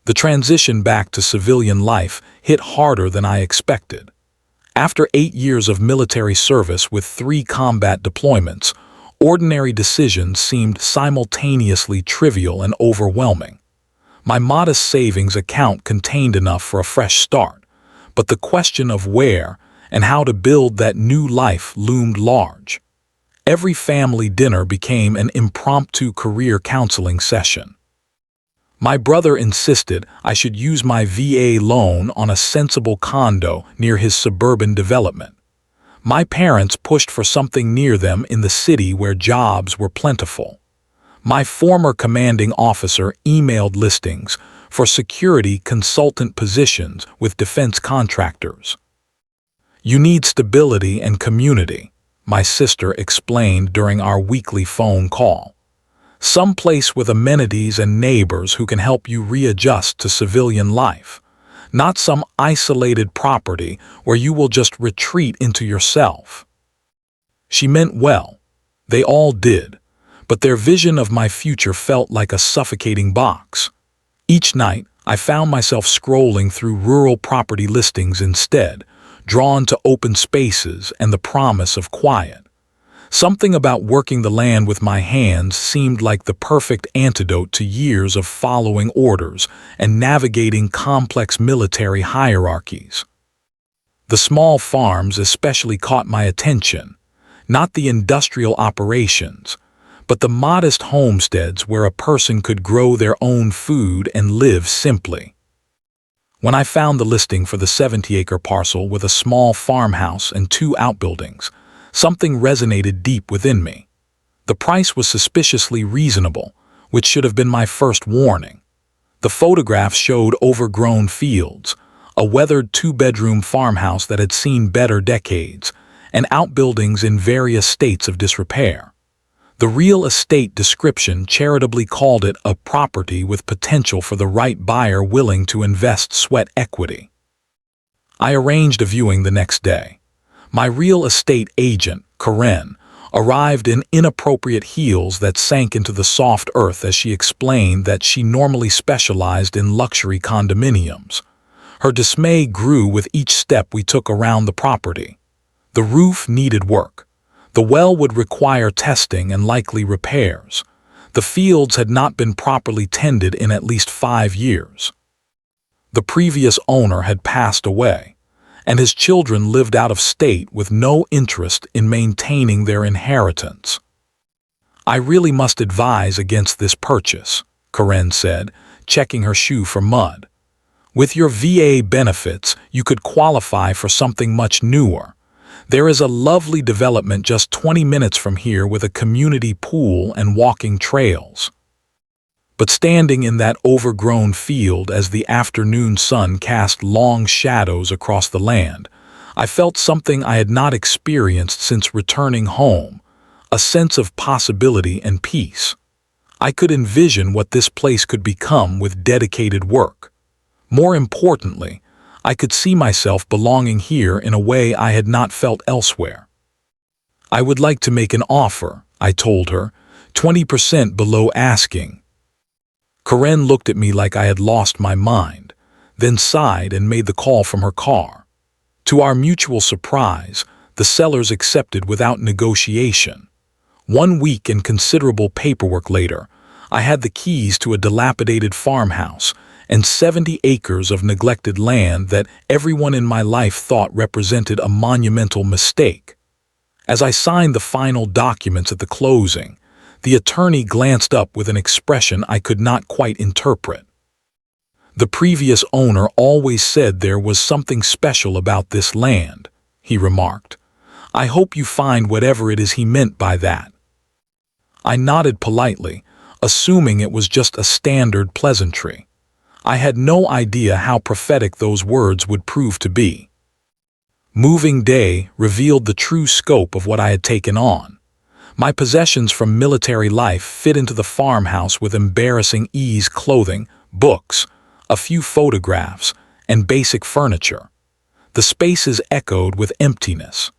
The transition back to civilian life hit harder than I expected. After 8 years of military service with 3 combat deployments, ordinary decisions seemed simultaneously trivial and overwhelming. My modest savings account contained enough for a fresh start, but the question of where and how to build that new life loomed large. Every family dinner became an impromptu career counseling session. My brother insisted I should use my VA loan on a sensible condo near his suburban development. My parents pushed for something near them in the city where jobs were plentiful. My former commanding officer emailed listings for security consultant positions with defense contractors. "You need stability and community," my sister explained during our weekly phone call. "Some place with amenities and neighbors who can help you readjust to civilian life, not some isolated property where you will just retreat into yourself." She meant well. They all did, but their vision of my future felt like a suffocating box. Each night, I found myself scrolling through rural property listings instead, drawn to open spaces and the promise of quiet. Something about working the land with my hands seemed like the perfect antidote to years of following orders and navigating complex military hierarchies. The small farms especially caught my attention, not the industrial operations, but the modest homesteads where a person could grow their own food and live simply. When I found the listing for the 70-acre parcel with a small farmhouse and 2 outbuildings, something resonated deep within me. The price was suspiciously reasonable, which should have been my first warning. The photographs showed overgrown fields, a weathered 2-bedroom farmhouse that had seen better decades, and outbuildings in various states of disrepair. The real estate description charitably called it a property with potential for the right buyer willing to invest sweat equity. I arranged a viewing the next day. My real estate agent, Karen, arrived in inappropriate heels that sank into the soft earth as she explained that she normally specialized in luxury condominiums. Her dismay grew with each step we took around the property. The roof needed work. The well would require testing and likely repairs. The fields had not been properly tended in at least 5 years. The previous owner had passed away, and his children lived out of state with no interest in maintaining their inheritance. "I really must advise against this purchase," Karen said, checking her shoe for mud. "With your VA benefits, you could qualify for something much newer. There is a lovely development just 20 minutes from here with a community pool and walking trails." But standing in that overgrown field as the afternoon sun cast long shadows across the land, I felt something I had not experienced since returning home, a sense of possibility and peace. I could envision what this place could become with dedicated work. More importantly, I could see myself belonging here in a way I had not felt elsewhere. "I would like to make an offer," I told her, 20% below asking. Karen looked at me like I had lost my mind, then sighed and made the call from her car. To our mutual surprise, the sellers accepted without negotiation. 1 week and considerable paperwork later, I had the keys to a dilapidated farmhouse and 70 acres of neglected land that everyone in my life thought represented a monumental mistake. As I signed the final documents at the closing, the attorney glanced up with an expression I could not quite interpret. "The previous owner always said there was something special about this land," he remarked. "I hope you find whatever it is he meant by that." I nodded politely, assuming it was just a standard pleasantry. I had no idea how prophetic those words would prove to be. Moving day revealed the true scope of what I had taken on. My possessions from military life fit into the farmhouse with embarrassing ease: clothing, books, a few photographs, and basic furniture. The spaces echoed with emptiness.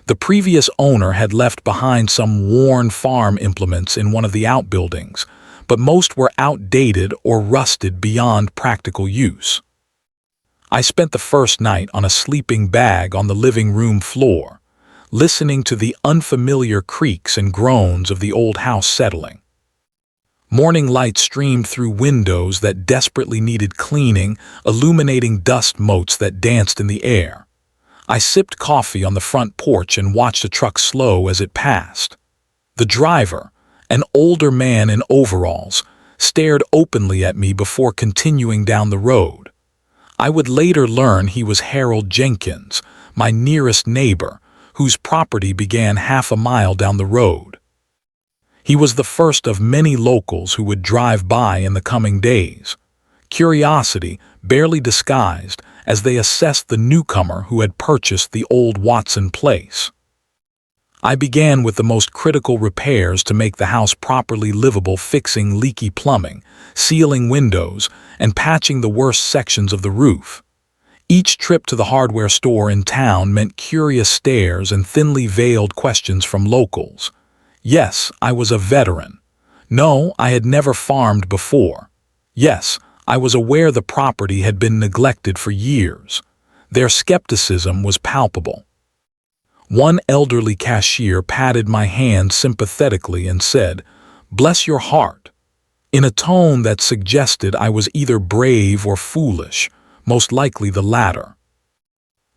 The previous owner had left behind some worn farm implements in one of the outbuildings, but most were outdated or rusted beyond practical use. I spent the first night on a sleeping bag on the living room floor, listening to the unfamiliar creaks and groans of the old house settling. Morning light streamed through windows that desperately needed cleaning, illuminating dust motes that danced in the air. I sipped coffee on the front porch and watched a truck slow as it passed. The driver, an older man in overalls, stared openly at me before continuing down the road. I would later learn he was Harold Jenkins, my nearest neighbor, whose property began half a mile down the road. He was the first of many locals who would drive by in the coming days, curiosity barely disguised as they assessed the newcomer who had purchased the old Watson place. I began with the most critical repairs to make the house properly livable, fixing leaky plumbing, sealing windows, and patching the worst sections of the roof. Each trip to the hardware store in town meant curious stares and thinly veiled questions from locals. Yes, I was a veteran. No, I had never farmed before. Yes, I was aware the property had been neglected for years. Their skepticism was palpable. One elderly cashier patted my hand sympathetically and said, "Bless your heart," in a tone that suggested I was either brave or foolish, most likely the latter.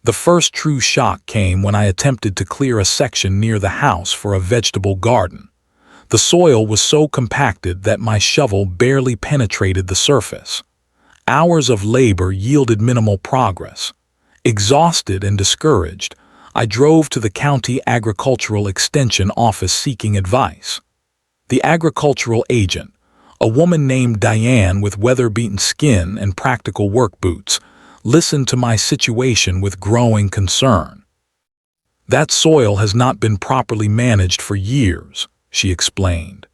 The first true shock came when I attempted to clear a section near the house for a vegetable garden. The soil was so compacted that my shovel barely penetrated the surface. Hours of labor yielded minimal progress. Exhausted and discouraged, I drove to the county agricultural extension office seeking advice. The agricultural agent, a woman named Diane with weather-beaten skin and practical work boots, listened to my situation with growing concern. "That soil has not been properly managed for years," she explained.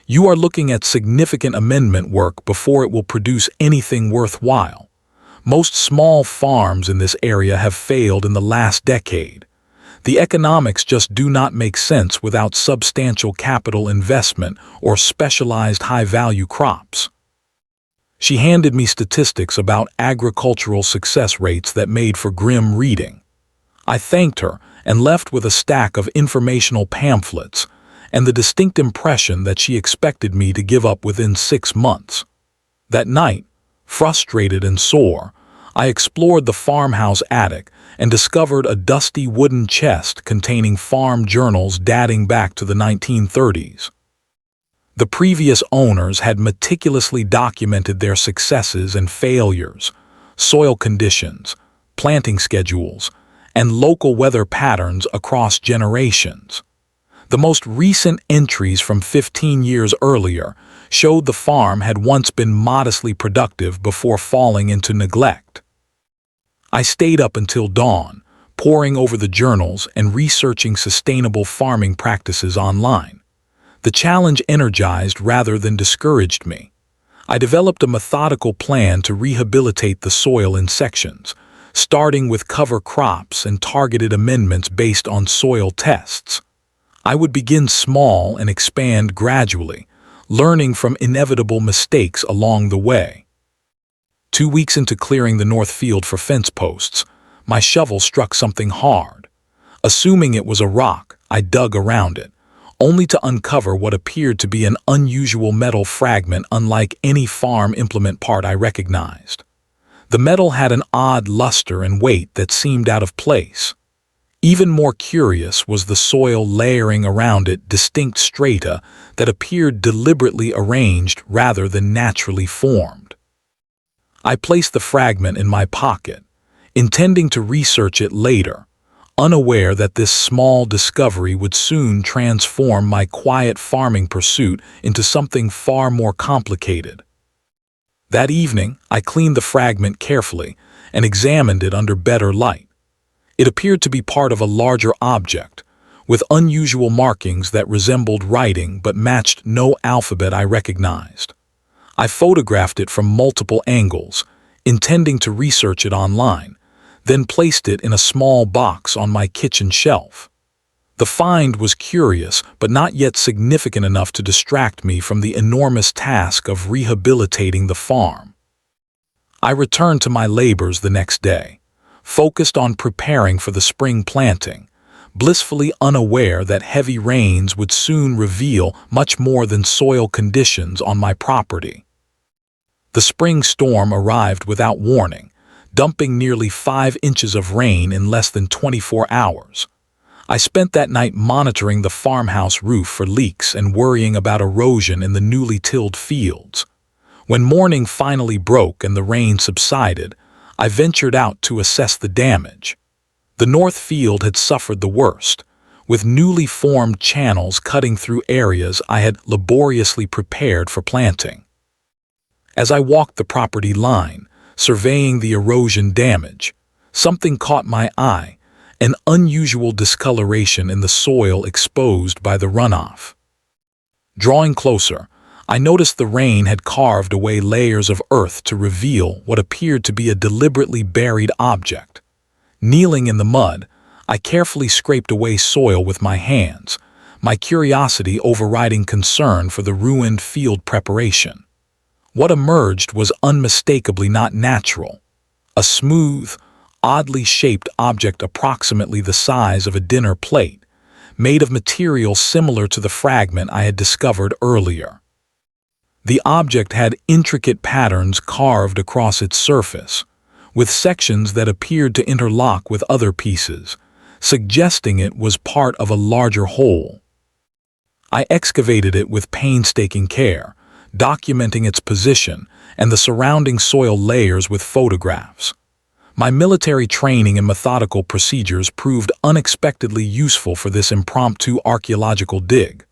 "You are looking at significant amendment work before it will produce anything worthwhile. Most small farms in this area have failed in the last decade. The economics just do not make sense without substantial capital investment or specialized high-value crops." She handed me statistics about agricultural success rates that made for grim reading. I thanked her and left with a stack of informational pamphlets and the distinct impression that she expected me to give up within 6 months. That night, frustrated and sore, I explored the farmhouse attic and discovered a dusty wooden chest containing farm journals dating back to the 1930s. The previous owners had meticulously documented their successes and failures, soil conditions, planting schedules, and local weather patterns across generations. The most recent entries from 15 years earlier showed the farm had once been modestly productive before falling into neglect. I stayed up until dawn, poring over the journals and researching sustainable farming practices online. The challenge energized rather than discouraged me. I developed a methodical plan to rehabilitate the soil in sections, starting with cover crops and targeted amendments based on soil tests. I would begin small and expand gradually, learning from inevitable mistakes along the way. 2 weeks into clearing the north field for fence posts, my shovel struck something hard. Assuming it was a rock, I dug around it, only to uncover what appeared to be an unusual metal fragment unlike any farm implement part I recognized. The metal had an odd luster and weight that seemed out of place. Even more curious was the soil layering around it distinct strata that appeared deliberately arranged rather than naturally formed. I placed the fragment in my pocket, intending to research it later, unaware that this small discovery would soon transform my quiet farming pursuit into something far more complicated. That evening, I cleaned the fragment carefully and examined it under better light. It appeared to be part of a larger object, with unusual markings that resembled writing but matched no alphabet I recognized. I photographed it from multiple angles, intending to research it online, then placed it in a small box on my kitchen shelf. The find was curious, but not yet significant enough to distract me from the enormous task of rehabilitating the farm. I returned to my labors the next day, focused on preparing for the spring planting, blissfully unaware that heavy rains would soon reveal much more than soil conditions on my property. The spring storm arrived without warning, dumping nearly 5 inches of rain in less than 24 hours. I spent that night monitoring the farmhouse roof for leaks and worrying about erosion in the newly tilled fields. When morning finally broke and the rain subsided, I ventured out to assess the damage. The north field had suffered the worst, with newly formed channels cutting through areas I had laboriously prepared for planting. As I walked the property line, surveying the erosion damage, something caught my eye: an unusual discoloration in the soil exposed by the runoff. Drawing closer, I noticed the rain had carved away layers of earth to reveal what appeared to be a deliberately buried object. Kneeling in the mud, I carefully scraped away soil with my hands, my curiosity overriding concern for the ruined field preparation. What emerged was unmistakably not natural. A smooth, oddly shaped object approximately the size of a dinner plate, made of material similar to the fragment I had discovered earlier. The object had intricate patterns carved across its surface, with sections that appeared to interlock with other pieces, suggesting it was part of a larger whole. I excavated it with painstaking care, documenting its position and the surrounding soil layers with photographs. My military training and methodical procedures proved unexpectedly useful for this impromptu archaeological dig.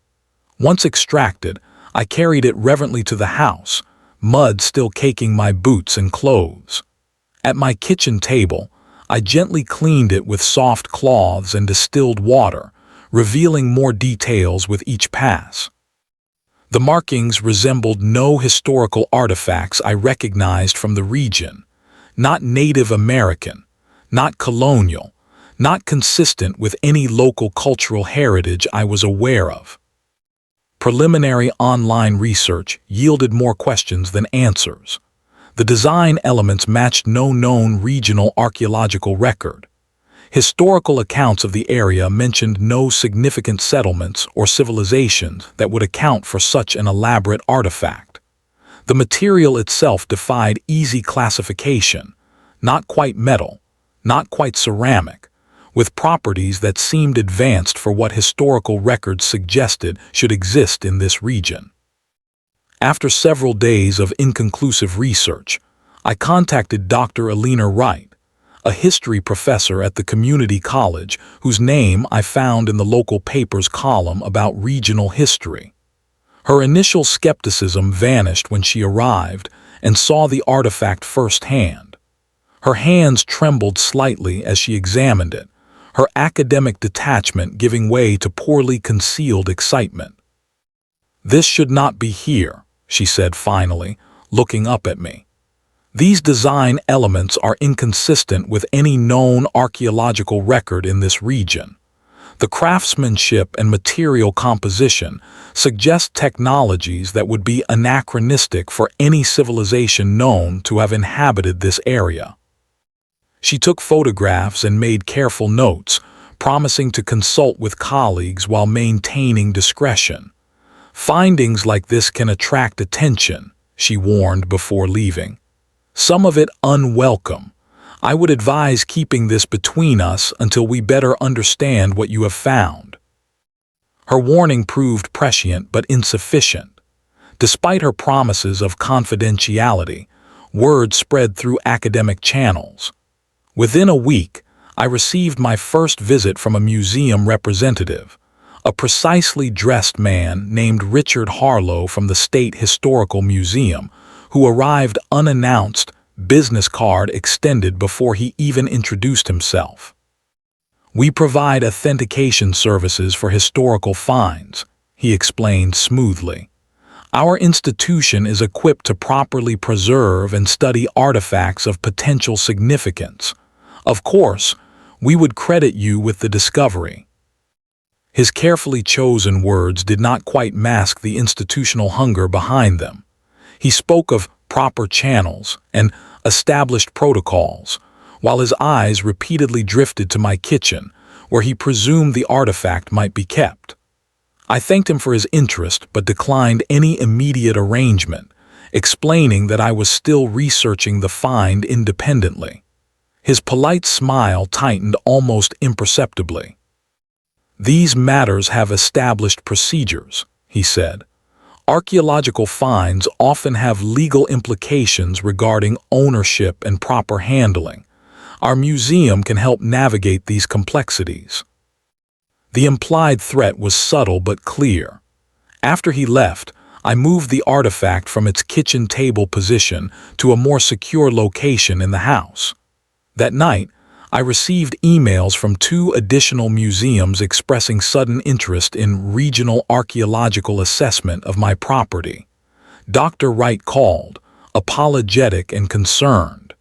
Once extracted, I carried it reverently to the house, mud still caking my boots and clothes. At my kitchen table, I gently cleaned it with soft cloths and distilled water, revealing more details with each pass. The markings resembled no historical artifacts I recognized from the region. Not Native American, not colonial, not consistent with any local cultural heritage I was aware of. Preliminary online research yielded more questions than answers. The design elements matched no known regional archaeological record. Historical accounts of the area mentioned no significant settlements or civilizations that would account for such an elaborate artifact. The material itself defied easy classification: not quite metal, not quite ceramic, with properties that seemed advanced for what historical records suggested should exist in this region. After several days of inconclusive research, I contacted Dr. Alina Wright, a history professor at the community college whose name I found in the local paper's column about regional history. Her initial skepticism vanished when she arrived and saw the artifact firsthand. Her hands trembled slightly as she examined it, her academic detachment giving way to poorly concealed excitement. "This should not be here," she said finally, looking up at me. "These design elements are inconsistent with any known archaeological record in this region. The craftsmanship and material composition suggest technologies that would be anachronistic for any civilization known to have inhabited this area." She took photographs and made careful notes, promising to consult with colleagues while maintaining discretion. "Findings like this can attract attention," she warned before leaving. "Some of it unwelcome. I would advise keeping this between us until we better understand what you have found." Her warning proved prescient but insufficient. Despite her promises of confidentiality, word spread through academic channels. Within a week, I received my first visit from a museum representative, a precisely dressed man named Richard Harlow from the State Historical Museum, who arrived unannounced, business card extended before he even introduced himself. "We provide authentication services for historical finds," he explained smoothly. "Our institution is equipped to properly preserve and study artifacts of potential significance. Of course, we would credit you with the discovery." His carefully chosen words did not quite mask the institutional hunger behind them. He spoke of proper channels and established protocols, while his eyes repeatedly drifted to my kitchen, where he presumed the artifact might be kept. I thanked him for his interest but declined any immediate arrangement, explaining that I was still researching the find independently. His polite smile tightened almost imperceptibly. "These matters have established procedures," he said. "Archaeological finds often have legal implications regarding ownership and proper handling. Our museum can help navigate these complexities." The implied threat was subtle but clear. After he left, I moved the artifact from its kitchen table position to a more secure location in the house. That night, I received emails from 2 additional museums expressing sudden interest in regional archaeological assessment of my property. Dr. Wright called, apologetic and concerned.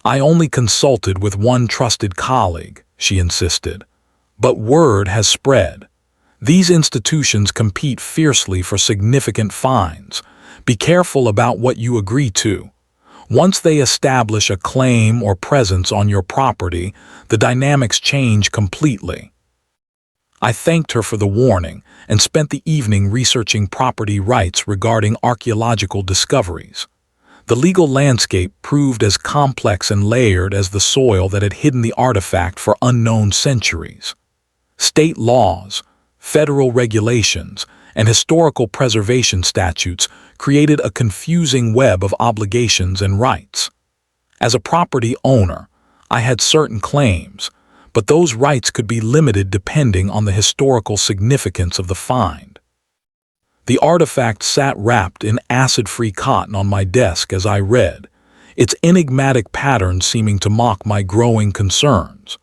"I only consulted with one trusted colleague," she insisted. "But word has spread. These institutions compete fiercely for significant finds. Be careful about what you agree to. Once they establish a claim or presence on your property, the dynamics change completely." I thanked her for the warning and spent the evening researching property rights regarding archaeological discoveries. The legal landscape proved as complex and layered as the soil that had hidden the artifact for unknown centuries. State laws, federal regulations, and historical preservation statutes created a confusing web of obligations and rights. As a property owner, I had certain claims, but those rights could be limited depending on the historical significance of the find. The artifact sat wrapped in acid-free cotton on my desk as I read, its enigmatic pattern seeming to mock my growing concerns.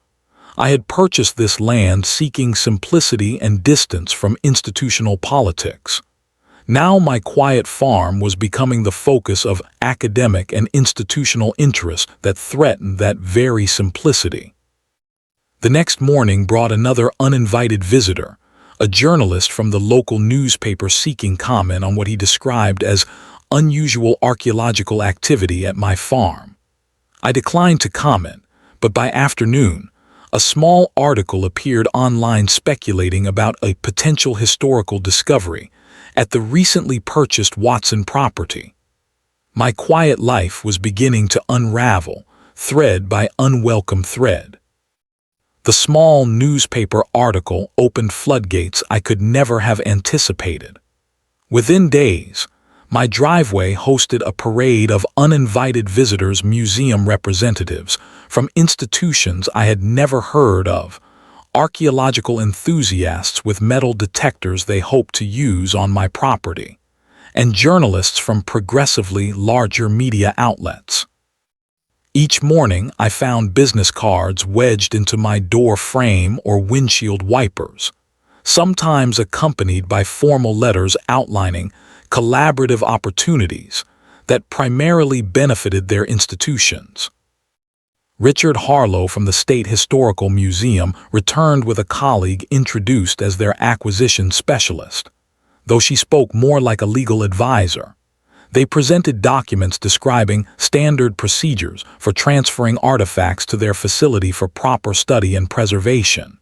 I had purchased this land seeking simplicity and distance from institutional politics. Now my quiet farm was becoming the focus of academic and institutional interest that threatened that very simplicity. The next morning brought another uninvited visitor, a journalist from the local newspaper seeking comment on what he described as unusual archaeological activity at my farm. I declined to comment, but by afternoon, a small article appeared online speculating about a potential historical discovery at the recently purchased Watson property. My quiet life was beginning to unravel, thread by unwelcome thread. The small newspaper article opened floodgates I could never have anticipated. Within days, my driveway hosted a parade of uninvited visitors, museum representatives from institutions I had never heard of, archaeological enthusiasts with metal detectors they hoped to use on my property, and journalists from progressively larger media outlets. Each morning, I found business cards wedged into my door frame or windshield wipers, sometimes accompanied by formal letters outlining collaborative opportunities that primarily benefited their institutions. Richard Harlow from the State Historical Museum returned with a colleague introduced as their acquisition specialist, though she spoke more like a legal advisor. They presented documents describing standard procedures for transferring artifacts to their facility for proper study and preservation.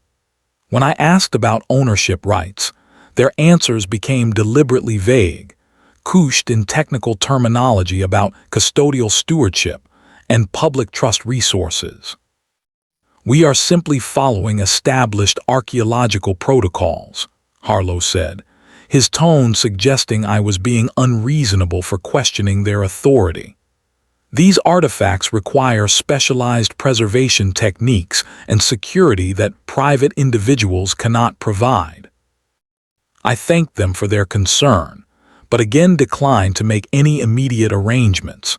When I asked about ownership rights, their answers became deliberately vague, couched in technical terminology about custodial stewardship and public trust resources. "We are simply following established archaeological protocols," Harlow said, his tone suggesting I was being unreasonable for questioning their authority. "These artifacts require specialized preservation techniques and security that private individuals cannot provide." I thanked them for their concern, but again declined to make any immediate arrangements.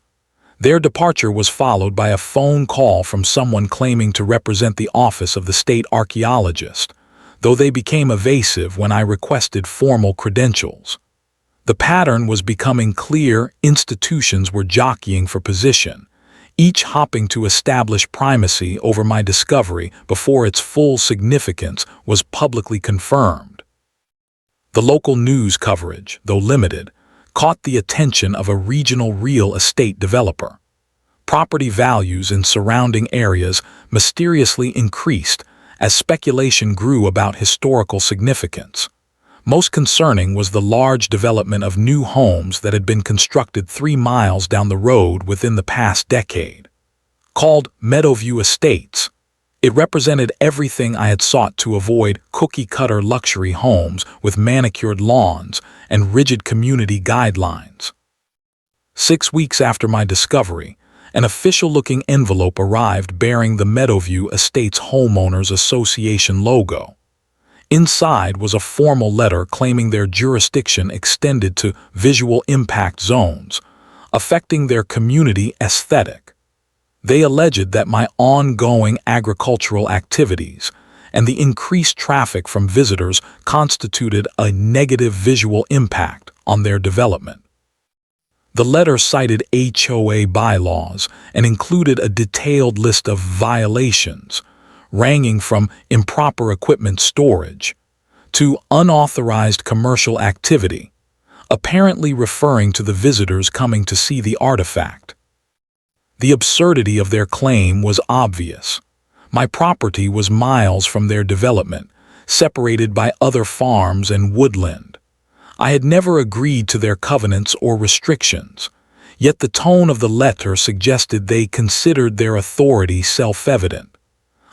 Their departure was followed by a phone call from someone claiming to represent the office of the state archaeologist, though they became evasive when I requested formal credentials. The pattern was becoming clear: institutions were jockeying for position, each hopping to establish primacy over my discovery before its full significance was publicly confirmed. The local news coverage, though limited, caught the attention of a regional real estate developer. Property values in surrounding areas mysteriously increased as speculation grew about historical significance. Most concerning was the large development of new homes that had been constructed 3 miles down the road within the past decade. Called Meadowview Estates, it represented everything I had sought to avoid: cookie-cutter luxury homes with manicured lawns and rigid community guidelines. 6 weeks after my discovery, an official-looking envelope arrived bearing the Meadowview Estates Homeowners Association logo. Inside was a formal letter claiming their jurisdiction extended to visual impact zones, affecting their community aesthetic. They alleged that my ongoing agricultural activities and the increased traffic from visitors constituted a negative visual impact on their development. The letter cited HOA bylaws and included a detailed list of violations, ranging from improper equipment storage to unauthorized commercial activity, apparently referring to the visitors coming to see the artifact. The absurdity of their claim was obvious. My property was miles from their development, separated by other farms and woodland. I had never agreed to their covenants or restrictions, yet the tone of the letter suggested they considered their authority self-evident.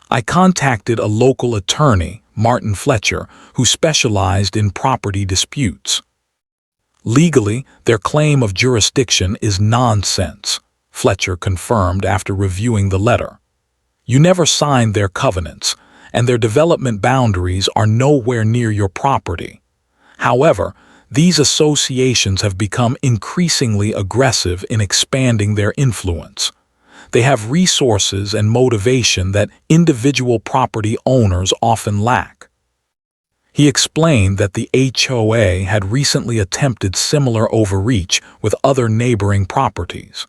I contacted a local attorney, Martin Fletcher, who specialized in property disputes. Legally, their claim of jurisdiction is nonsense, Fletcher confirmed after reviewing the letter. You never signed their covenants, and their development boundaries are nowhere near your property. However, these associations have become increasingly aggressive in expanding their influence. They have resources and motivation that individual property owners often lack. He explained that the HOA had recently attempted similar overreach with other neighboring properties.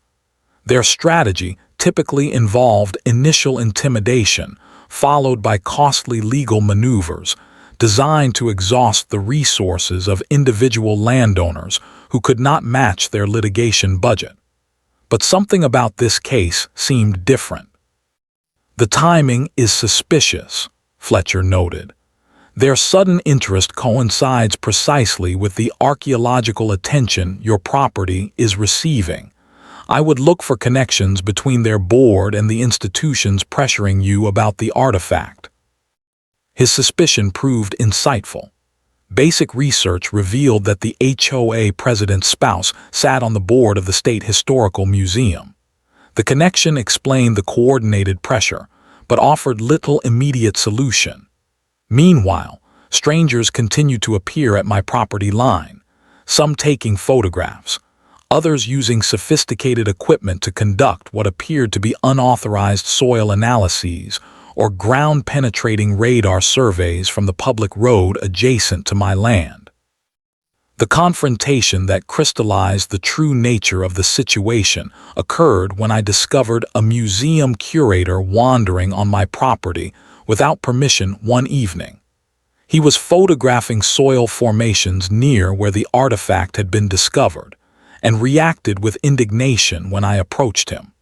Their strategy typically involved initial intimidation, followed by costly legal maneuvers, designed to exhaust the resources of individual landowners who could not match their litigation budget. But something about this case seemed different. The timing is suspicious, Fletcher noted. Their sudden interest coincides precisely with the archaeological attention your property is receiving. I would look for connections between their board and the institutions pressuring you about the artifact. His suspicion proved insightful. Basic research revealed that the HOA president's spouse sat on the board of the State Historical Museum. The connection explained the coordinated pressure, but offered little immediate solution. Meanwhile, strangers continued to appear at my property line, some taking photographs, others using sophisticated equipment to conduct what appeared to be unauthorized soil analyses or ground-penetrating radar surveys from the public road adjacent to my land. The confrontation that crystallized the true nature of the situation occurred when I discovered a museum curator wandering on my property without permission one evening. He was photographing soil formations near where the artifact had been discovered, and reacted with indignation when I approached him.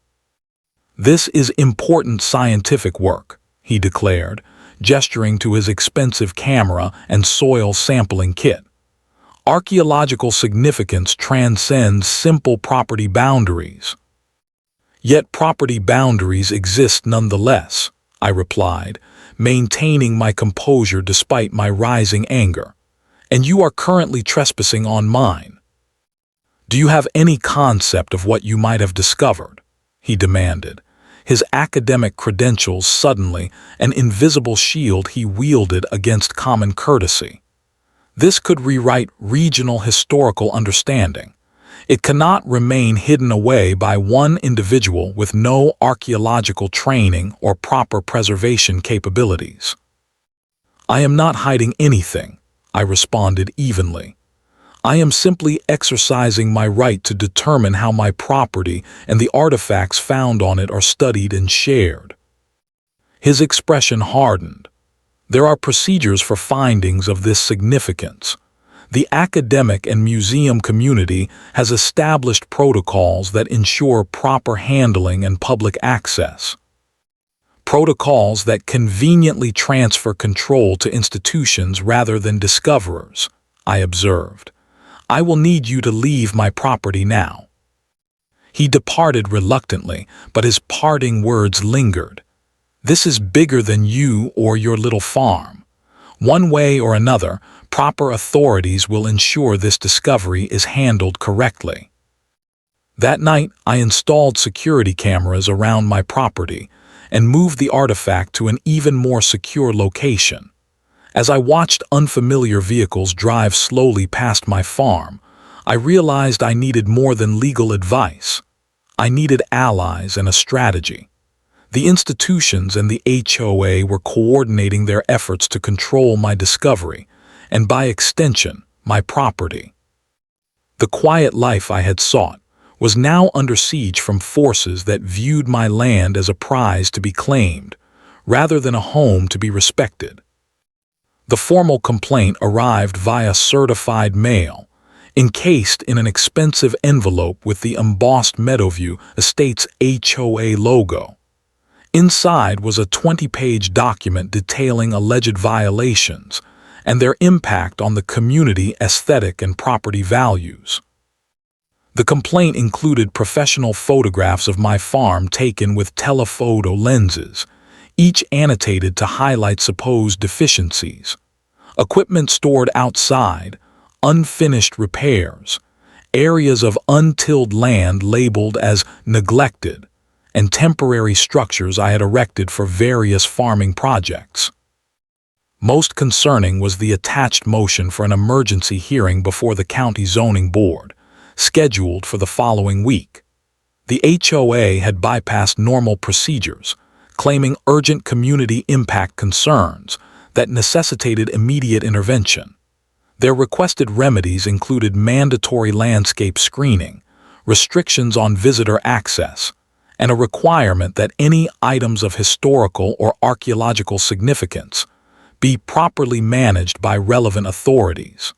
"This is important scientific work," he declared, gesturing to his expensive camera and soil sampling kit. "Archaeological significance transcends simple property boundaries." "Yet property boundaries exist nonetheless," I replied, maintaining my composure despite my rising anger. "And you are currently trespassing on mine." "Do you have any concept of what you might have discovered?" he demanded, his academic credentials suddenly an invisible shield he wielded against common courtesy. This could rewrite regional historical understanding. It cannot remain hidden away by one individual with no archaeological training or proper preservation capabilities. "I am not hiding anything," I responded evenly. I am simply exercising my right to determine how my property and the artifacts found on it are studied and shared." His expression hardened. There are procedures for findings of this significance. The academic and museum community has established protocols that ensure proper handling and public access. Protocols that conveniently transfer control to institutions rather than discoverers, I observed. "I will need you to leave my property now." He departed reluctantly, but his parting words lingered. "This is bigger than you or your little farm. One way or another, proper authorities will ensure this discovery is handled correctly." That night, I installed security cameras around my property and moved the artifact to an even more secure location. As I watched unfamiliar vehicles drive slowly past my farm, I realized I needed more than legal advice. I needed allies and a strategy. The institutions and the HOA were coordinating their efforts to control my discovery, and by extension, my property. The quiet life I had sought was now under siege from forces that viewed my land as a prize to be claimed, rather than a home to be respected. The formal complaint arrived via certified mail, encased in an expensive envelope with the embossed Meadowview Estates HOA logo. Inside was a 20-page document detailing alleged violations and their impact on the community aesthetic and property values. The complaint included professional photographs of my farm taken with telephoto lenses, each annotated to highlight supposed deficiencies. Equipment stored outside, unfinished repairs, areas of untilled land labeled as neglected, and temporary structures I had erected for various farming projects. Most concerning was the attached motion for an emergency hearing before the county zoning board, scheduled for the following week. The HOA had bypassed normal procedures, claiming urgent community impact concerns that necessitated immediate intervention. Their requested remedies included mandatory landscape screening, restrictions on visitor access, and a requirement that any items of historical or archaeological significance be properly managed by relevant authorities.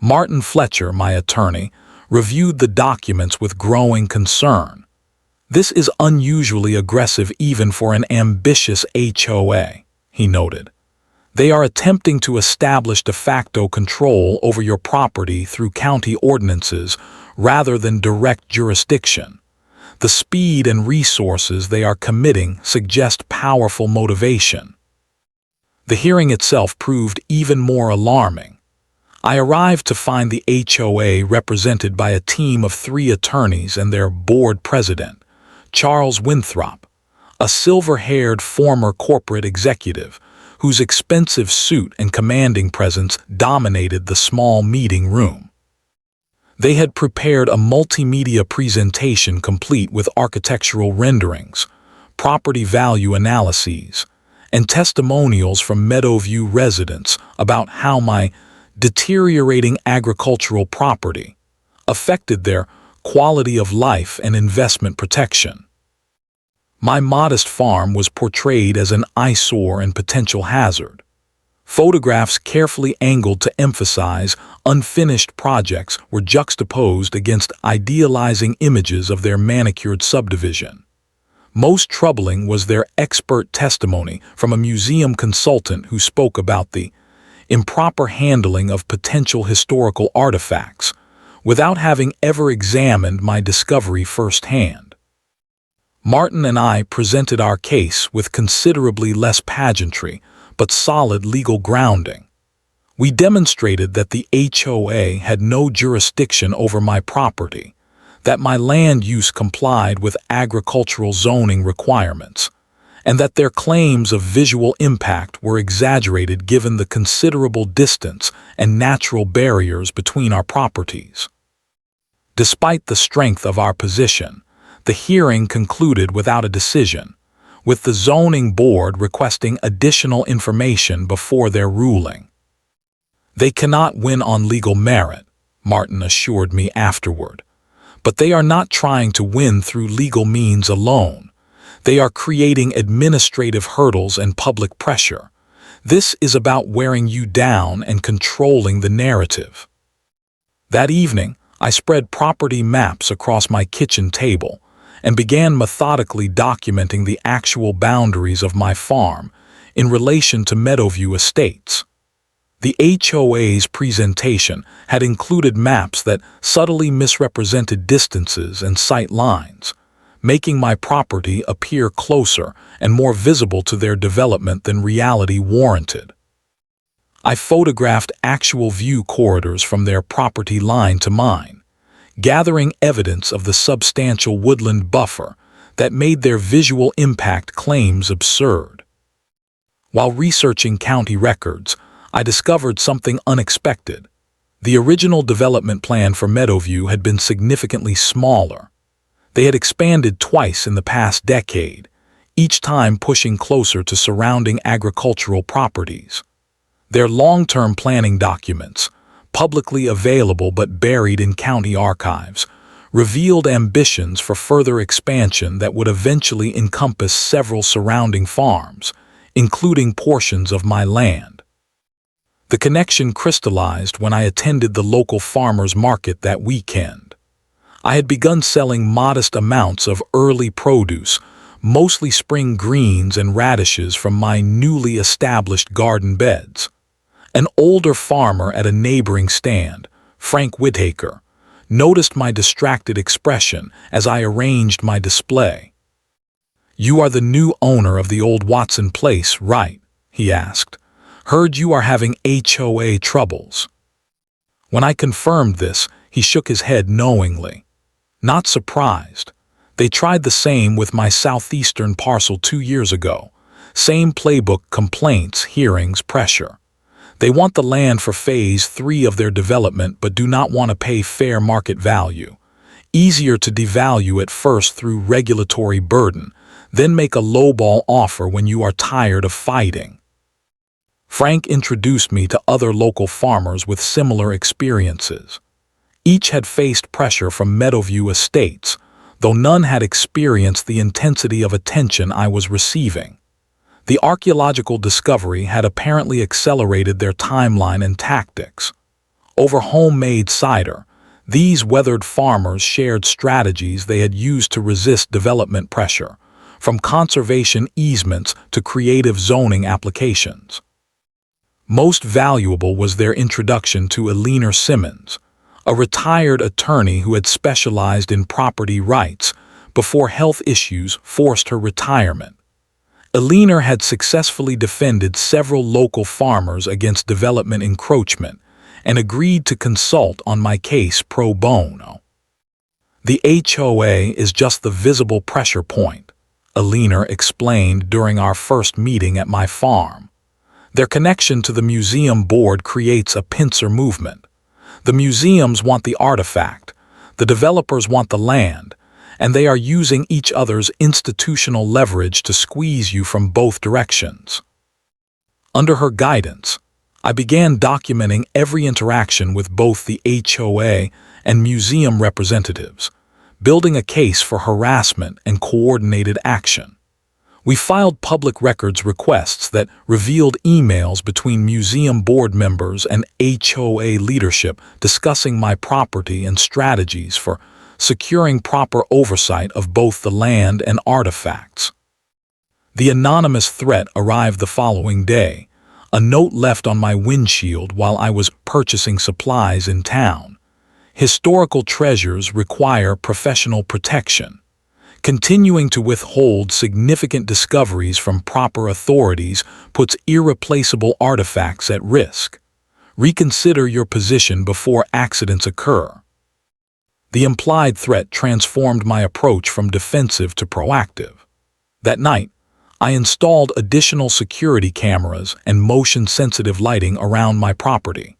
Martin Fletcher, my attorney, reviewed the documents with growing concern. "This is unusually aggressive even for an ambitious HOA," he noted. "They are attempting to establish de facto control over your property through county ordinances rather than direct jurisdiction. The speed and resources they are committing suggest powerful motivation." The hearing itself proved even more alarming. I arrived to find the HOA represented by a team of 3 attorneys and their board president, Charles Winthrop, a silver-haired former corporate executive whose expensive suit and commanding presence dominated the small meeting room. They had prepared a multimedia presentation complete with architectural renderings, property value analyses, and testimonials from Meadowview residents about how my deteriorating agricultural property affected their quality of life and investment protection. My modest farm was portrayed as an eyesore and potential hazard. Photographs carefully angled to emphasize unfinished projects were juxtaposed against idealizing images of their manicured subdivision. Most troubling was their expert testimony from a museum consultant who spoke about the improper handling of potential historical artifacts without having ever examined my discovery firsthand. Martin and I presented our case with considerably less pageantry but solid legal grounding. We demonstrated that the HOA had no jurisdiction over my property, that my land use complied with agricultural zoning requirements, and that their claims of visual impact were exaggerated given the considerable distance and natural barriers between our properties. Despite the strength of our position, the hearing concluded without a decision, with the zoning board requesting additional information before their ruling. They cannot win on legal merit, Martin assured me afterward. But they are not trying to win through legal means alone. They are creating administrative hurdles and public pressure. This is about wearing you down and controlling the narrative. That evening, I spread property maps across my kitchen table and began methodically documenting the actual boundaries of my farm in relation to Meadowview Estates. The HOA's presentation had included maps that subtly misrepresented distances and sight lines, making my property appear closer and more visible to their development than reality warranted. I photographed actual view corridors from their property line to mine, gathering evidence of the substantial woodland buffer that made their visual impact claims absurd. While researching county records, I discovered something unexpected. The original development plan for Meadowview had been significantly smaller. They had expanded twice in the past decade, each time pushing closer to surrounding agricultural properties. Their long-term planning documents, publicly available but buried in county archives, revealed ambitions for further expansion that would eventually encompass several surrounding farms, including portions of my land. The connection crystallized when I attended the local farmers market that weekend. I had begun selling modest amounts of early produce, mostly spring greens and radishes from my newly established garden beds. An older farmer at a neighboring stand, Frank Whittaker, noticed my distracted expression as I arranged my display. "You are the new owner of the old Watson place, right?" he asked. "Heard you are having HOA troubles." When I confirmed this, he shook his head knowingly. Not surprised. They tried the same with my southeastern parcel 2 years ago. Same playbook: complaints, hearings, pressure. They want the land for phase 3 of their development but do not want to pay fair market value. Easier to devalue it first through regulatory burden, then make a lowball offer when you are tired of fighting. Frank introduced me to other local farmers with similar experiences. Each had faced pressure from Meadowview Estates, though none had experienced the intensity of attention I was receiving. The archaeological discovery had apparently accelerated their timeline and tactics. Over homemade cider, these weathered farmers shared strategies they had used to resist development pressure, from conservation easements to creative zoning applications. Most valuable was their introduction to Eleanor Simmons, a retired attorney who had specialized in property rights before health issues forced her retirement. Eleanor had successfully defended several local farmers against development encroachment and agreed to consult on my case pro bono. "The HOA is just the visible pressure point," Eleanor explained during our first meeting at my farm. "Their connection to the museum board creates a pincer movement. The museums want the artifact, the developers want the land, and they are using each other's institutional leverage to squeeze you from both directions." Under her guidance, I began documenting every interaction with both the HOA and museum representatives, building a case for harassment and coordinated action. We filed public records requests that revealed emails between museum board members and HOA leadership discussing my property and strategies for securing proper oversight of both the land and artifacts. The anonymous threat arrived the following day, a note left on my windshield while I was purchasing supplies in town. "Historical treasures require professional protection. Continuing to withhold significant discoveries from proper authorities puts irreplaceable artifacts at risk. Reconsider your position before accidents occur." The implied threat transformed my approach from defensive to proactive. That night, I installed additional security cameras and motion-sensitive lighting around my property.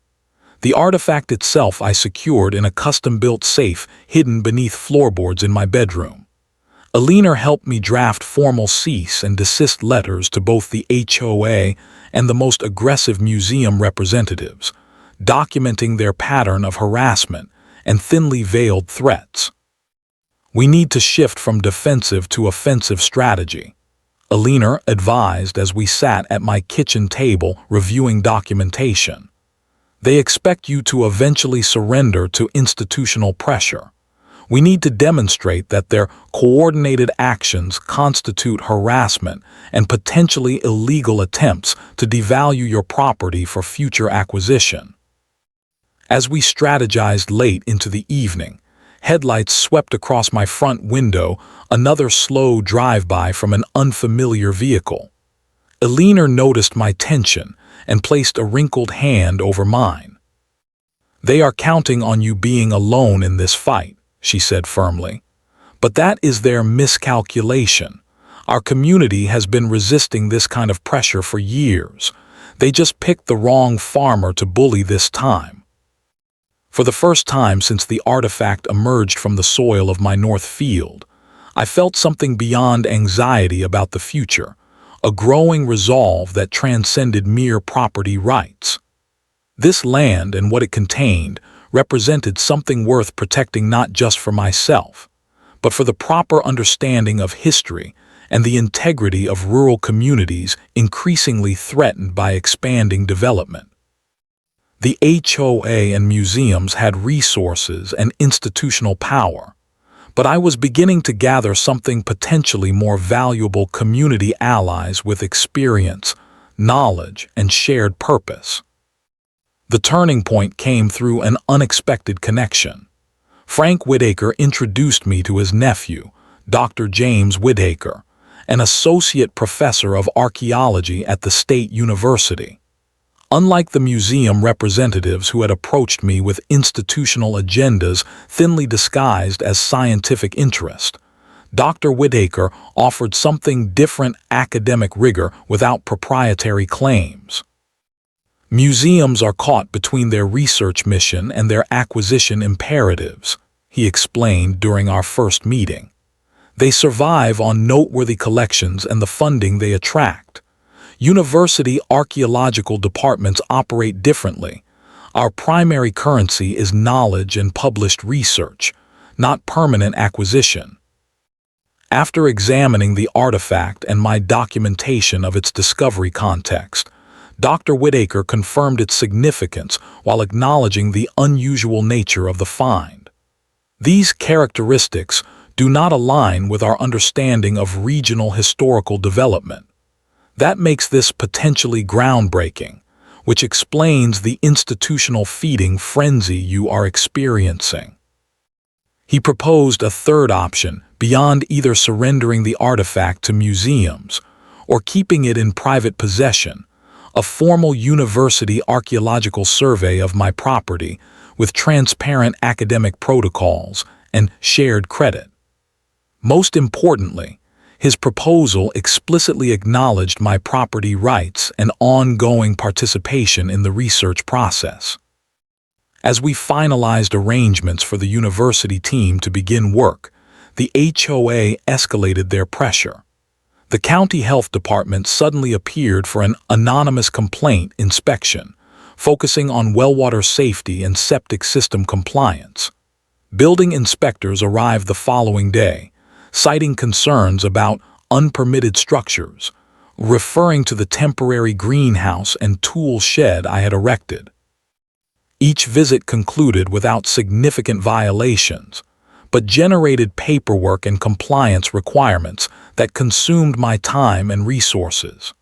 The artifact itself I secured in a custom-built safe hidden beneath floorboards in my bedroom. Eleanor helped me draft formal cease and desist letters to both the HOA and the most aggressive museum representatives, documenting their pattern of harassment and thinly veiled threats. We need to shift from defensive to offensive strategy, Alina advised as we sat at my kitchen table reviewing documentation. They expect you to eventually surrender to institutional pressure. We need to demonstrate that their coordinated actions constitute harassment and potentially illegal attempts to devalue your property for future acquisition. As we strategized late into the evening, headlights swept across my front window, another slow drive-by from an unfamiliar vehicle. Alina noticed my tension and placed a wrinkled hand over mine. "They are counting on you being alone in this fight," she said firmly. "But that is their miscalculation. Our community has been resisting this kind of pressure for years. They just picked the wrong farmer to bully this time." For the first time since the artifact emerged from the soil of my north field, I felt something beyond anxiety about the future, a growing resolve that transcended mere property rights. This land and what it contained represented something worth protecting not just for myself, but for the proper understanding of history and the integrity of rural communities increasingly threatened by expanding development. The HOA and museums had resources and institutional power, but I was beginning to gather something potentially more valuable: community allies with experience, knowledge, and shared purpose. The turning point came through an unexpected connection. Frank Whitaker introduced me to his nephew, Dr. James Whitaker, an associate professor of archaeology at the State University. Unlike the museum representatives who had approached me with institutional agendas thinly disguised as scientific interest, Dr. Whitaker offered something different: academic rigor without proprietary claims. "Museums are caught between their research mission and their acquisition imperatives," he explained during our first meeting. "They survive on noteworthy collections and the funding they attract. University archaeological departments operate differently. Our primary currency is knowledge and published research, not permanent acquisition." After examining the artifact and my documentation of its discovery context, Dr. Whitaker confirmed its significance while acknowledging the unusual nature of the find. "These characteristics do not align with our understanding of regional historical development. That makes this potentially groundbreaking, which explains the institutional feeding frenzy you are experiencing." He proposed a third option beyond either surrendering the artifact to museums or keeping it in private possession: a formal university archaeological survey of my property with transparent academic protocols and shared credit. Most importantly, his proposal explicitly acknowledged my property rights and ongoing participation in the research process. As we finalized arrangements for the university team to begin work, the HOA escalated their pressure. The county health department suddenly appeared for an anonymous complaint inspection, focusing on well water safety and septic system compliance. Building inspectors arrived the following day, citing concerns about unpermitted structures, referring to the temporary greenhouse and tool shed I had erected. Each visit concluded without significant violations, but generated paperwork and compliance requirements that consumed my time and resources.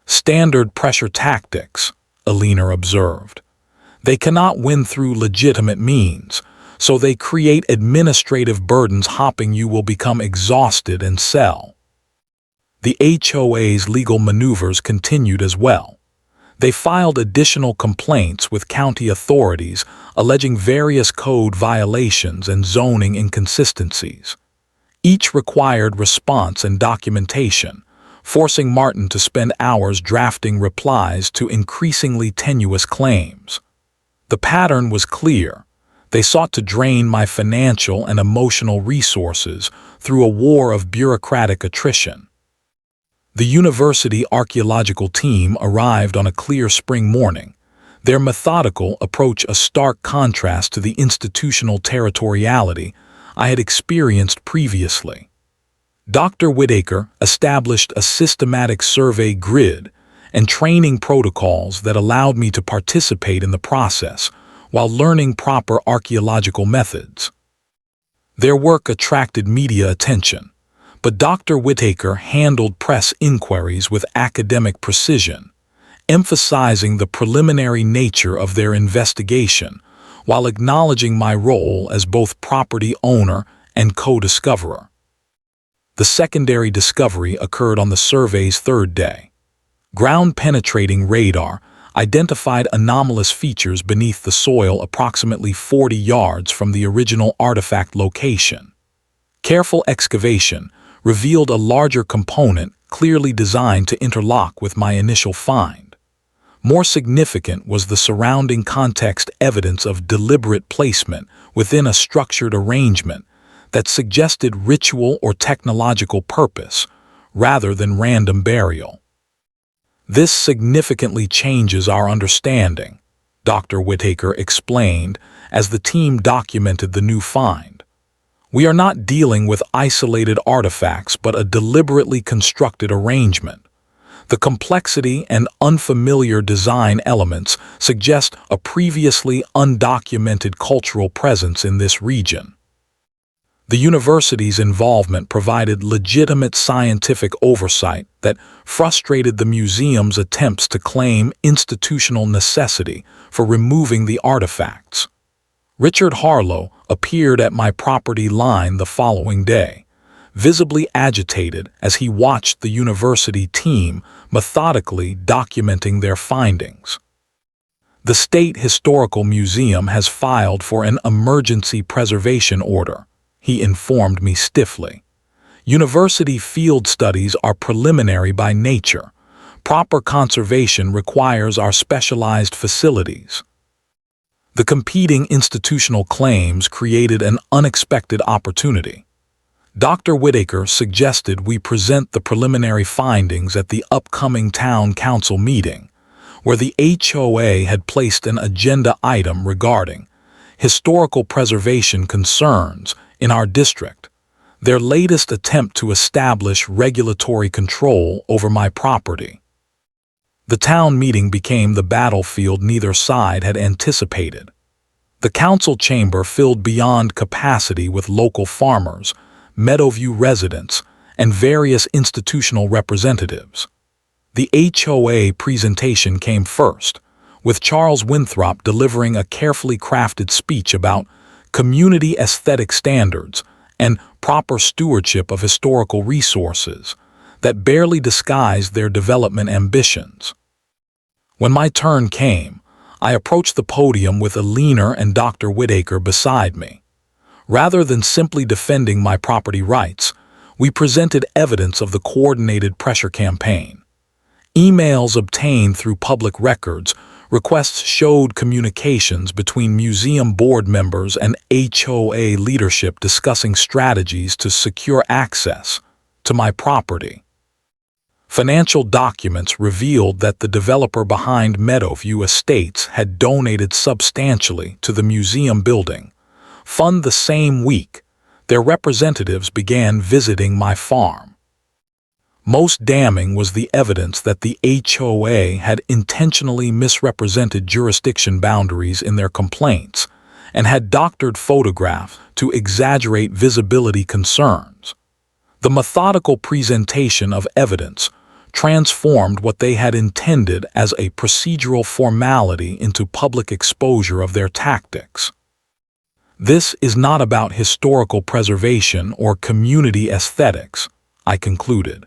"Standard pressure tactics," Alina observed. "They cannot win through legitimate means, so they create administrative burdens hoping you will become exhausted and sell." The HOA's legal maneuvers continued as well. They filed additional complaints with county authorities alleging various code violations and zoning inconsistencies. Each required response and documentation, forcing Martin to spend hours drafting replies to increasingly tenuous claims. The pattern was clear. They sought to drain my financial and emotional resources through a war of bureaucratic attrition. The university archaeological team arrived on a clear spring morning, Their methodical approach a stark contrast to the institutional territoriality I had experienced previously. Dr. Whitaker established a systematic survey grid and training protocols that allowed me to participate in the process while learning proper archaeological methods. Their work attracted media attention, but Dr. Whitaker handled press inquiries with academic precision, emphasizing the preliminary nature of their investigation while acknowledging my role as both property owner and co-discoverer. The secondary discovery occurred on the survey's third day. Ground-penetrating radar identified anomalous features beneath the soil approximately 40 yards from the original artifact location. Careful excavation revealed a larger component clearly designed to interlock with my initial find. More significant was the surrounding context evidence of deliberate placement within a structured arrangement that suggested ritual or technological purpose rather than random burial. This significantly changes our understanding, Dr. Whitaker explained as the team documented the new find. We are not dealing with isolated artifacts but a deliberately constructed arrangement. The complexity and unfamiliar design elements suggest a previously undocumented cultural presence in this region. The university's involvement provided legitimate scientific oversight that frustrated the museum's attempts to claim institutional necessity for removing the artifacts. Richard Harlow appeared at my property line the following day, visibly agitated as he watched the university team methodically documenting their findings. The State Historical Museum has filed for an emergency preservation order, he informed me stiffly. University field studies are preliminary by nature. Proper conservation requires our specialized facilities. The competing institutional claims created an unexpected opportunity. Dr. Whitaker suggested we present the preliminary findings at the upcoming town council meeting, where the HOA had placed an agenda item regarding historical preservation concerns in our district, their latest attempt to establish regulatory control over my property. The town meeting became the battlefield neither side had anticipated. The council chamber filled beyond capacity with local farmers, Meadowview residents, and various institutional representatives. The HOA presentation came first, with Charles Winthrop delivering a carefully crafted speech about community aesthetic standards and proper stewardship of historical resources that barely disguised their development ambitions. When my turn came, I approached the podium with Alina and Dr. Whitaker beside me. Rather than simply defending my property rights, we presented evidence of the coordinated pressure campaign. Emails obtained through public records requests showed communications between museum board members and HOA leadership discussing strategies to secure access to my property. Financial documents revealed that the developer behind Meadowview Estates had donated substantially to the museum building. The same week, their representatives began visiting my farm. Most damning was the evidence that the HOA had intentionally misrepresented jurisdiction boundaries in their complaints and had doctored photographs to exaggerate visibility concerns. The methodical presentation of evidence transformed what they had intended as a procedural formality into public exposure of their tactics. This is not about historical preservation or community aesthetics, I concluded.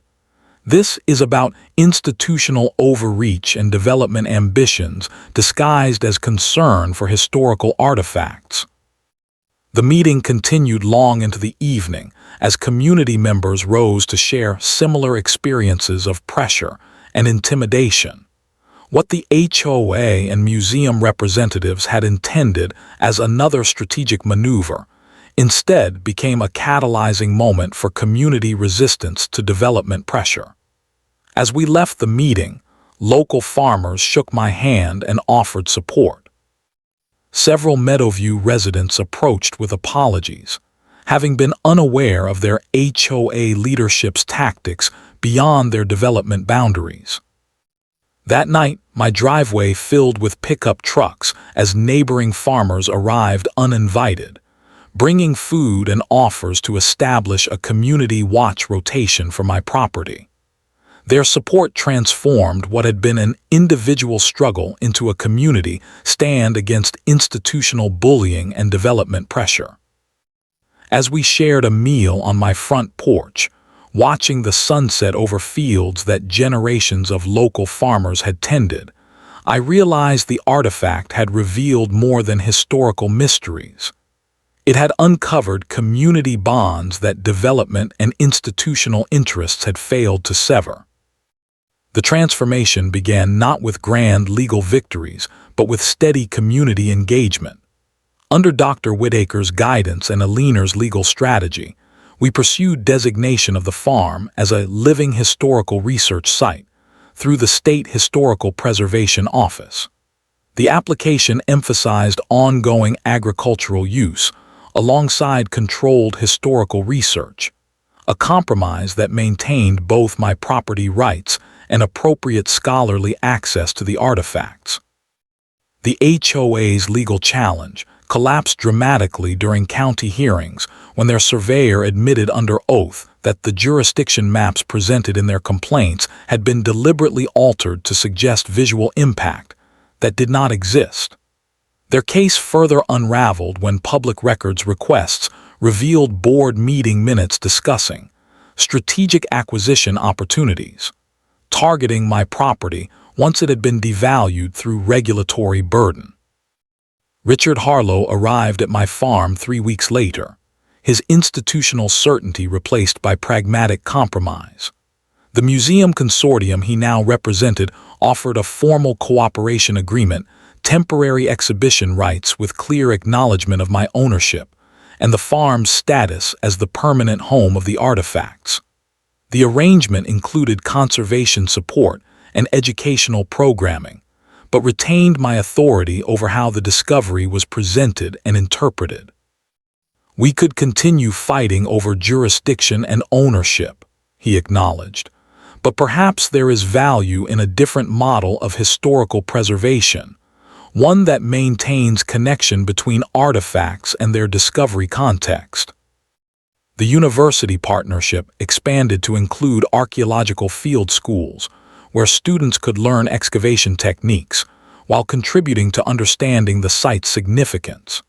This is about institutional overreach and development ambitions disguised as concern for historical artifacts. The meeting continued long into the evening as community members rose to share similar experiences of pressure and intimidation. What the HOA and museum representatives had intended as another strategic maneuver instead became a catalyzing moment for community resistance to development pressure. As we left the meeting, local farmers shook my hand and offered support. Several Meadowview residents approached with apologies, having been unaware of their HOA leadership's tactics beyond their development boundaries. That night, my driveway filled with pickup trucks as neighboring farmers arrived uninvited, bringing food and offers to establish a community watch rotation for my property. Their support transformed what had been an individual struggle into a community stand against institutional bullying and development pressure. As we shared a meal on my front porch, watching the sunset over fields that generations of local farmers had tended, I realized the artifact had revealed more than historical mysteries. It had uncovered community bonds that development and institutional interests had failed to sever. The transformation began not with grand legal victories, but with steady community engagement. Under Dr. Whitaker's guidance and Aliner's legal strategy, we pursued designation of the farm as a living historical research site through the State Historical Preservation Office. The application emphasized ongoing agricultural use alongside controlled historical research, a compromise that maintained both my property rights and appropriate scholarly access to the artifacts. The HOA's legal challenge collapsed dramatically during county hearings when their surveyor admitted under oath that the jurisdiction maps presented in their complaints had been deliberately altered to suggest visual impact that did not exist. Their case further unraveled when public records requests revealed board meeting minutes discussing strategic acquisition opportunities, targeting my property once it had been devalued through regulatory burden. Richard Harlow arrived at my farm 3 weeks later, his institutional certainty replaced by pragmatic compromise. The museum consortium he now represented offered a formal cooperation agreement, temporary exhibition rights with clear acknowledgement of my ownership, and the farm's status as the permanent home of the artifacts. The arrangement included conservation support and educational programming, but retained my authority over how the discovery was presented and interpreted. We could continue fighting over jurisdiction and ownership, he acknowledged, but perhaps there is value in a different model of historical preservation, one that maintains connection between artifacts and their discovery context. The university partnership expanded to include archaeological field schools, where students could learn excavation techniques while contributing to understanding the site's significance.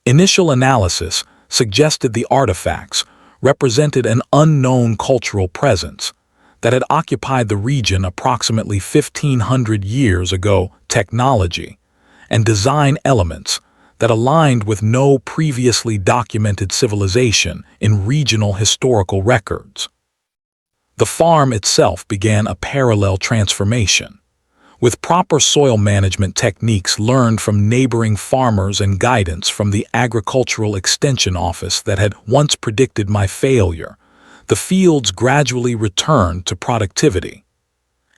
Initial analysis suggested the artifacts represented an unknown cultural presence that had occupied the region approximately 1,500 years ago, technology and design elements that aligned with no previously documented civilization in regional historical records. The farm itself began a parallel transformation, with proper soil management techniques learned from neighboring farmers and guidance from the Agricultural Extension Office that had once predicted my failure. The fields gradually returned to productivity.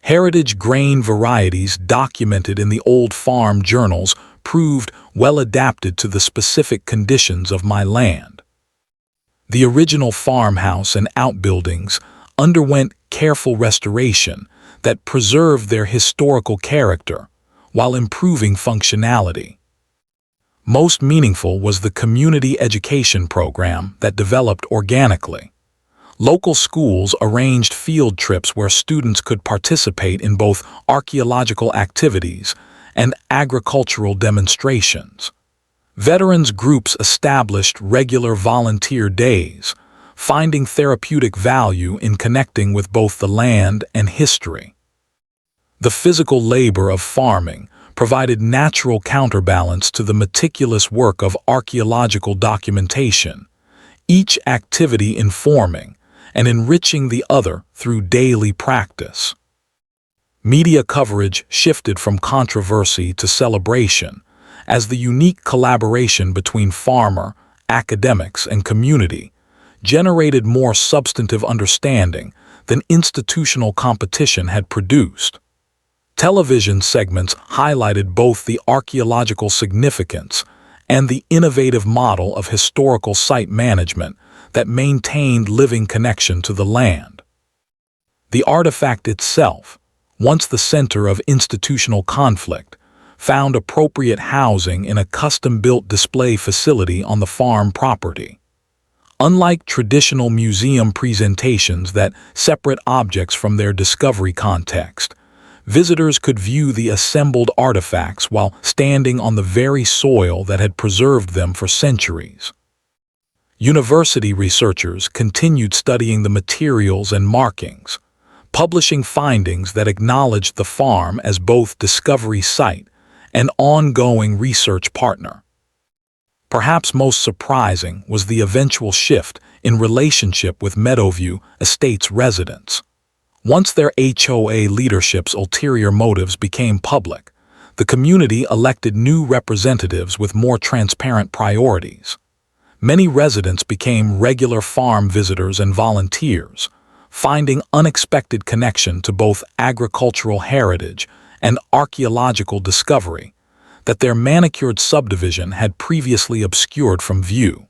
Heritage grain varieties documented in the old farm journals proved well adapted to the specific conditions of my land. The original farmhouse and outbuildings underwent careful restoration that preserved their historical character while improving functionality. Most meaningful was the community education program that developed organically. Local schools arranged field trips where students could participate in both archaeological activities and agricultural demonstrations. Veterans groups established regular volunteer days, finding therapeutic value in connecting with both the land and history. The physical labor of farming provided natural counterbalance to the meticulous work of archaeological documentation, each activity informing and enriching the other through daily practice. Media coverage shifted from controversy to celebration, as the unique collaboration between farmer, academics, and community generated more substantive understanding than institutional competition had produced. Television segments highlighted both the archaeological significance and the innovative model of historical site management that maintained living connection to the land. The artifact itself, once the center of institutional conflict, found appropriate housing in a custom-built display facility on the farm property. Unlike traditional museum presentations that separate objects from their discovery context, visitors could view the assembled artifacts while standing on the very soil that had preserved them for centuries. University researchers continued studying the materials and markings, publishing findings that acknowledged the farm as both discovery site and ongoing research partner. Perhaps most surprising was the eventual shift in relationship with Meadowview Estates residents. Once their HOA leadership's ulterior motives became public, the community elected new representatives with more transparent priorities. Many residents became regular farm visitors and volunteers, finding unexpected connection to both agricultural heritage and archaeological discovery that their manicured subdivision had previously obscured from view.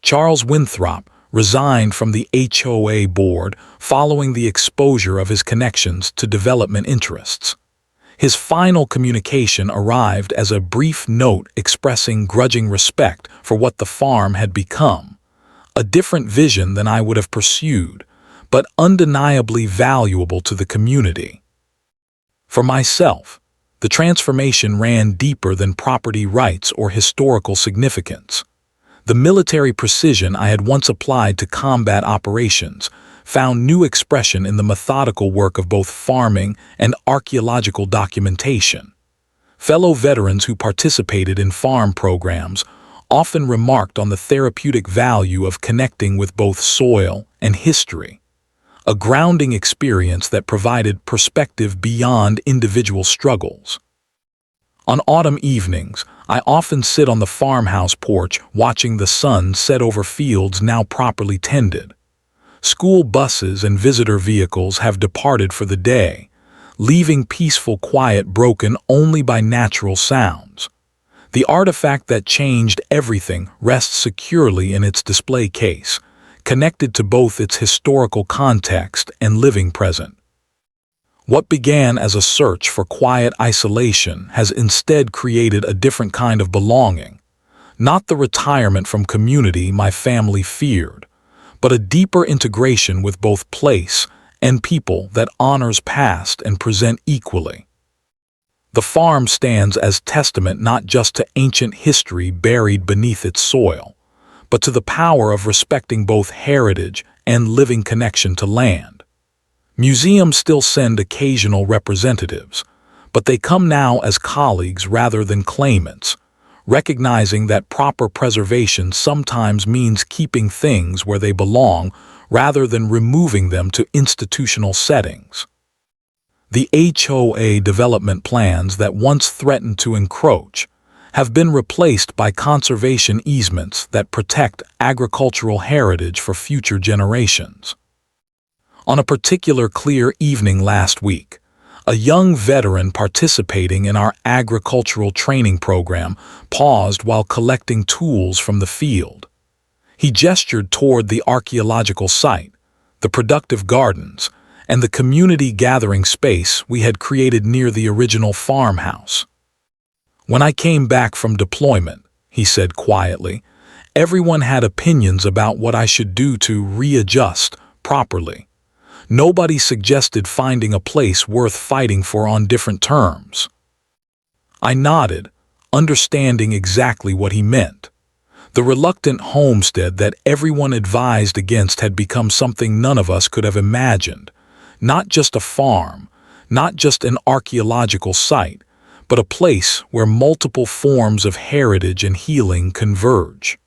Charles Winthrop resigned from the HOA board following the exposure of his connections to development interests. His final communication arrived as a brief note expressing grudging respect for what the farm had become, a different vision than I would have pursued, but undeniably valuable to the community. For myself, the transformation ran deeper than property rights or historical significance. The military precision I had once applied to combat operations found new expression in the methodical work of both farming and archaeological documentation. Fellow veterans who participated in farm programs often remarked on the therapeutic value of connecting with both soil and history, a grounding experience that provided perspective beyond individual struggles. On autumn evenings, I often sit on the farmhouse porch watching the sun set over fields now properly tended. School buses and visitor vehicles have departed for the day, leaving peaceful quiet broken only by natural sounds. The artifact that changed everything rests securely in its display case, connected to both its historical context and living present. What began as a search for quiet isolation has instead created a different kind of belonging, not the retirement from community my family feared, but a deeper integration with both place and people that honors past and present equally. The farm stands as testament not just to ancient history buried beneath its soil, but to the power of respecting both heritage and living connection to land. Museums still send occasional representatives, but they come now as colleagues rather than claimants, recognizing that proper preservation sometimes means keeping things where they belong rather than removing them to institutional settings. The HOA development plans that once threatened to encroach have been replaced by conservation easements that protect agricultural heritage for future generations. On a particular clear evening last week, a young veteran participating in our agricultural training program paused while collecting tools from the field. He gestured toward the archaeological site, the productive gardens, and the community gathering space we had created near the original farmhouse. "When I came back from deployment," he said quietly, "everyone had opinions about what I should do to readjust properly. Nobody suggested finding a place worth fighting for on different terms." I nodded, understanding exactly what he meant. The reluctant homestead that everyone advised against had become something none of us could have imagined. Not just a farm, not just an archaeological site, but a place where multiple forms of heritage and healing converge.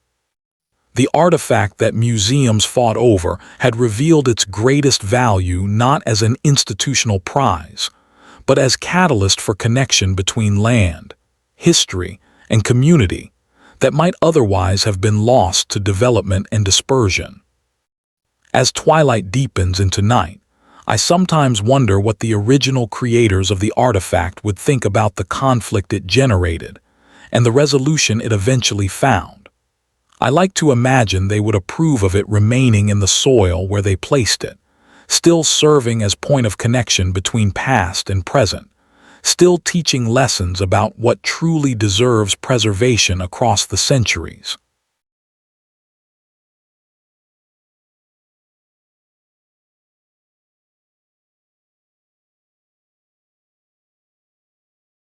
The artifact that museums fought over had revealed its greatest value not as an institutional prize, but as catalyst for connection between land, history, and community that might otherwise have been lost to development and dispersion. As twilight deepens into night, I sometimes wonder what the original creators of the artifact would think about the conflict it generated and the resolution it eventually found. I like to imagine they would approve of it remaining in the soil where they placed it, still serving as point of connection between past and present, still teaching lessons about what truly deserves preservation across the centuries.